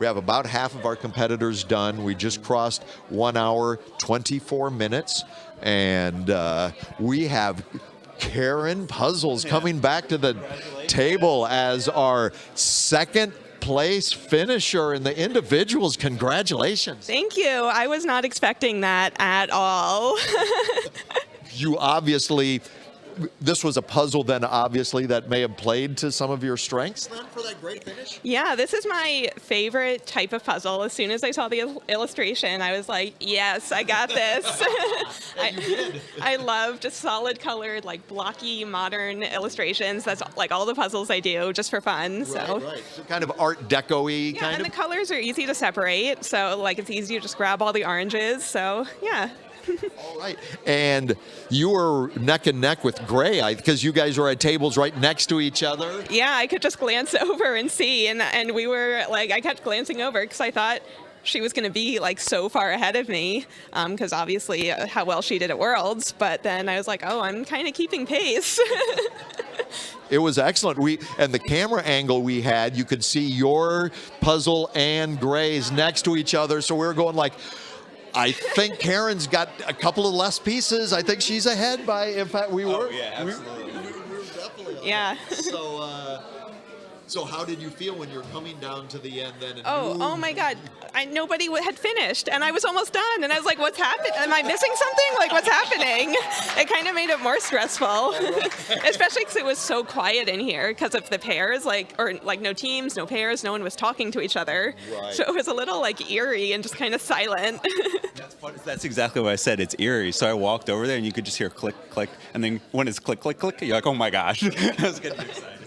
We have about half of our competitors done. We just crossed 1 hour, 24 minutes, and we have Karen Puzzles coming back to the table as our second place finisher in the individuals. Congratulations. Thank you. I was not expecting that at all. You obviously, this was a puzzle then obviously that may have played to some of your strengths then for that great finish? Yeah, this is my favorite type of puzzle. As soon as I saw the illustration, I was like, yes, I got this. And you did. I love just solid colored, like blocky, modern illustrations. That's like all the puzzles I do just for fun. Right. So kind of Art Deco-y kind and of. the colors are easy to separate. So like it's easy to just grab all the oranges. So yeah. All right. And you were neck and neck with Gray because you guys were at tables right next to each other. Yeah, I could just glance over and see. And we were like, I kept glancing over because I thought she was going to be like so far ahead of me because obviously how well she did at Worlds. But then I was like, oh, I'm kind of keeping pace. It was excellent. And the camera angle we had, you could see your puzzle and Gray's next to each other. So we were going like, I think Karen's got a couple of less pieces. I think she's ahead by, in fact, we were. Oh, yeah, absolutely. We were definitely on Yeah. that. So how did you feel when you're coming down to the end then? And Oh my God. Nobody had finished, and I was almost done. And I was like, what's happening? Am I missing something? Like, what's happening? It kind of made it more stressful, especially because it was so quiet in here because of the pairs, or no teams, no pairs, no one was talking to each other. Right. So it was a little like eerie and just kind of silent. That's funny. That's exactly what I said. It's eerie. So I walked over there, and you could just hear click, click, and then when it's click, click, click, you're like, oh my gosh. I was getting excited.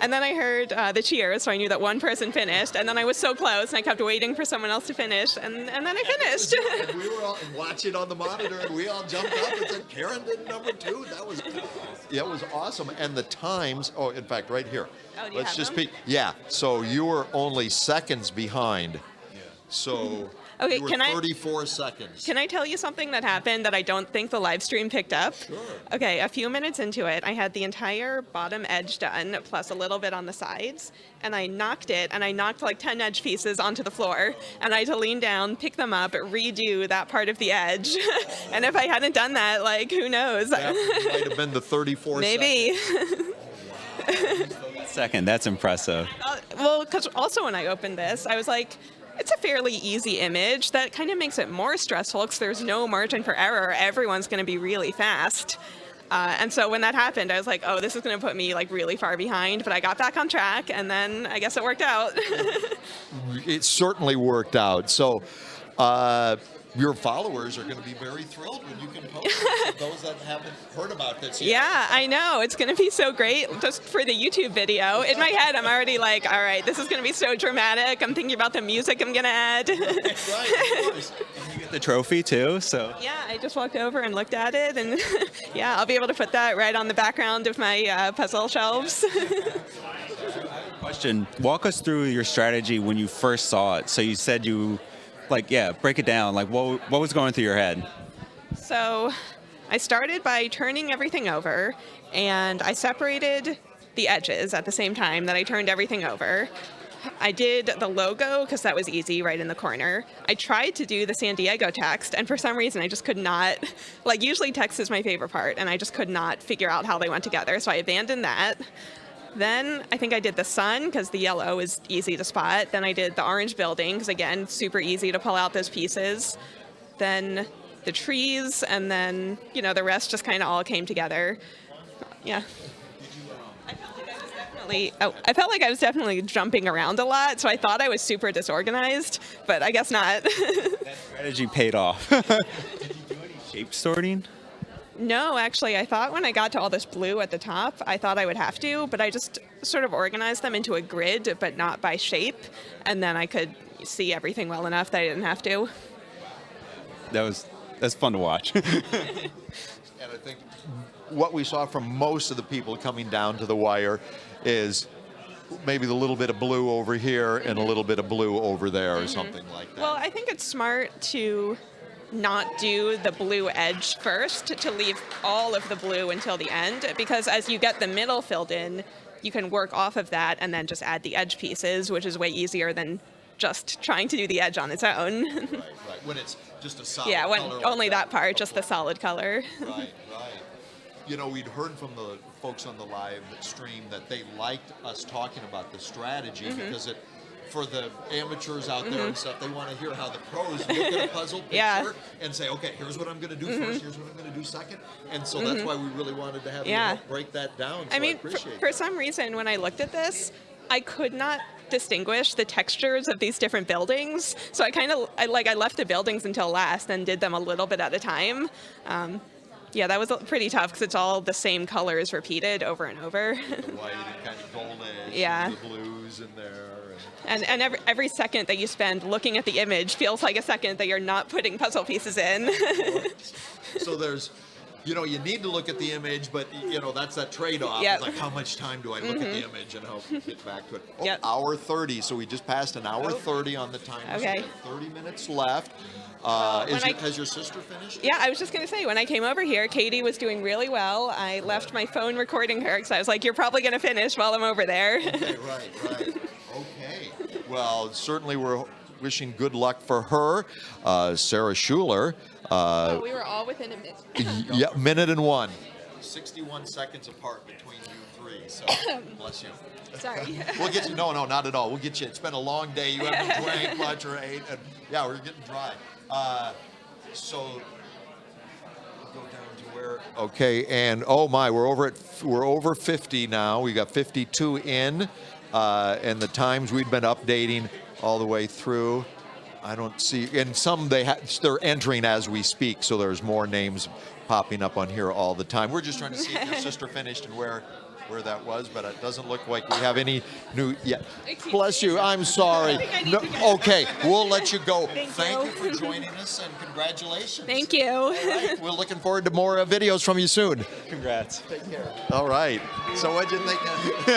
And then I heard the cheers, so I knew that one person finished. And then I was so close, and I kept waiting for someone else to finish, and then I finished. And we were all watching on the monitor, and we all jumped up and said, Karen did number 2. It was awesome. And the times, in fact, right here. Oh, do you Let's have just them? peek. Yeah, so you were only seconds behind. So Okay, you were can I- 34 seconds. Can I tell you something that happened that I don't think the live stream picked up? Sure. Okay, a few minutes into it, I had the entire bottom edge done, plus a little bit on the sides, and I knocked it, and I knocked like 10 edge pieces onto the floor, and I had to lean down, pick them up, redo that part of the edge. And if I hadn't done that, like, who knows? That might have been the 34 Maybe. Second, that's impressive. Well, because also when I opened this, I was like, it's a fairly easy image. That kind of makes it more stressful because there's no margin for error. Everyone's going to be really fast. And so when that happened, I was like, oh, this is going to put me like really far behind. But I got back on track, and then I guess it worked out. It certainly worked out. So your followers are going to be very thrilled when you can post this to those that haven't heard about this yet. Yeah, I know. It's going to be so great just for the YouTube video. In my head, I'm already like, all right, this is going to be so dramatic. I'm thinking about the music I'm going to add. Right, of course. And you get the trophy too, so. Yeah, I just walked over and looked at it, and yeah, I'll be able to put that right on the background of my puzzle shelves. Question, walk us through your strategy when you first saw it. So you said break it down. Like, what was going through your head? So I started by turning everything over, and I separated the edges at the same time that I turned everything over. I did the logo because that was easy right in the corner. I tried to do the San Diego text, and for some reason I just could not, usually text is my favorite part, and I just could not figure out how they went together, so I abandoned that. Then I think I did the sun because the yellow is easy to spot. Then I did the orange building because, again, super easy to pull out those pieces. Then the trees, and then, the rest just kind of all came together. Yeah. I felt like I was definitely jumping around a lot, so I thought I was super disorganized, but I guess not. That strategy paid off. Did you do any shape sorting? No, actually, I thought when I got to all this blue at the top, I thought I would have to, but I just sort of organized them into a grid, but not by shape, and then I could see everything well enough that I didn't have to. That's fun to watch. And I think what we saw from most of the people coming down to the wire is maybe the little bit of blue over here and a little bit of blue over there or something like that. Well, I think it's smart to not do the blue edge first, to leave all of the blue until the end, because as you get the middle filled in, you can work off of that and then just add the edge pieces, which is way easier than just trying to do the edge on its own. Right. When it's just a solid Yeah, when color like only that part, just the solid color. Right. You know, we'd heard from the folks on the live stream that they liked us talking about the strategy because it, for the amateurs out there and stuff, they want to hear how the pros look at a puzzle picture Yeah. and say, okay, here's what I'm going to do first, here's what I'm going to do second. And so that's why we really wanted to have you Yeah. help break that down. So I mean, appreciate for some reason, when I looked at this, I could not distinguish the textures of these different buildings. So I left the buildings until last and did them a little bit at a time. Yeah, that was pretty tough because it's all the same colors repeated over and over. the white and kind of goldish, Yeah. and the blues in there. And every second that you spend looking at the image feels like a second that you're not putting puzzle pieces in. So there's, you know, you need to look at the image, but, you know, that's that trade-off. Yep. It's like, how much time do I look at the image and how get back to it? Oh, Yep. hour 30. So we just passed an hour 30 on the timer. So Okay. we have 30 minutes left. Has your sister finished? Yeah, I was just going to say, when I came over here, Katie was doing really well. I left my phone recording her because I was like, you're probably going to finish while I'm over there. Okay, right. Okay. Well, certainly we're wishing good luck for her. Sarah Schuler. We were all within a minute. Yeah, minute and one. 61 seconds apart between you three. So bless you. Sorry. We'll get you. No, not at all. We'll get you. It's been a long day. You haven't drank much or ate, and yeah, we're getting dry. So we'll go down to where. Okay, and oh my, we're over 50 now. We got 52 in, and the times we've been updating all the way through. I don't see, and some they're entering as we speak, so there's more names popping up on here all the time. We're just trying to see if your sister finished and where that was, but it doesn't look like we have any new yet. Bless you. I'm sorry. No, okay, we'll let you go. Thank you for joining us, and congratulations. Thank you. All right, we're looking forward to more videos from you soon. Congrats. Take care. All right. So what'd you think?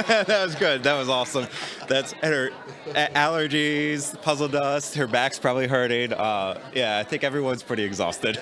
That was good. That was awesome. That's her allergies, puzzle dust. Her back's probably hurting. Yeah, I think everyone's pretty exhausted.